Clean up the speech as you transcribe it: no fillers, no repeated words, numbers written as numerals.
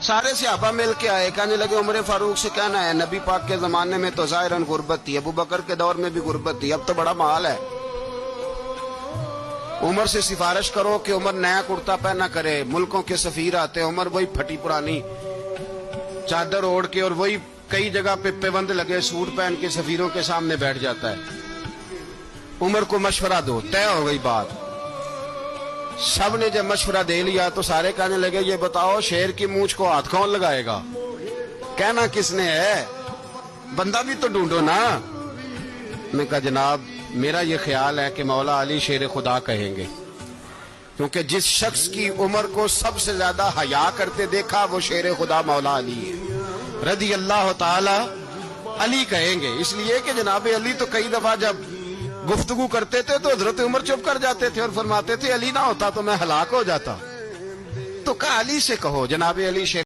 سارے صحابہ مل کے آئے، کہنے لگے عمر فاروق سے کہنا ہے نبی پاک کے زمانے میں تو ظاہراً غربت تھی، ابو بکر کے دور میں بھی غربت تھی، اب تو بڑا مال ہے، عمر سے سفارش کرو کہ عمر نیا کرتا پہنا کرے۔ ملکوں کے سفیر آتے، عمر وہی پھٹی پرانی چادر اوڑھ کے اور وہی کئی جگہ پہ پیوند لگے سوٹ پہن کے سفیروں کے سامنے بیٹھ جاتا ہے۔ عمر کو مشورہ دو، طے ہو گئی بات۔ سب نے جب مشورہ دے لیا تو سارے کہنے لگے یہ بتاؤ شیر کی مونچھ کو ہاتھ کون لگائے گا؟ کہنا کس نے ہے؟ بندہ بھی تو ڈھونڈو نا۔ میں کہا جناب میرا یہ خیال ہے کہ مولا علی شیر خدا کہیں گے، کیونکہ جس شخص کی عمر کو سب سے زیادہ حیا کرتے دیکھا وہ شیر خدا مولا علی ہے، رضی اللہ تعالی علی کہیں گے، اس لیے کہ جناب علی تو کئی دفعہ جب گفتگو کرتے تھے تو حضرت عمر چپ کر جاتے تھے اور فرماتے تھے علی نہ ہوتا تو میں ہلاک ہو جاتا، تو کہا علی سے کہو، جناب علی شیر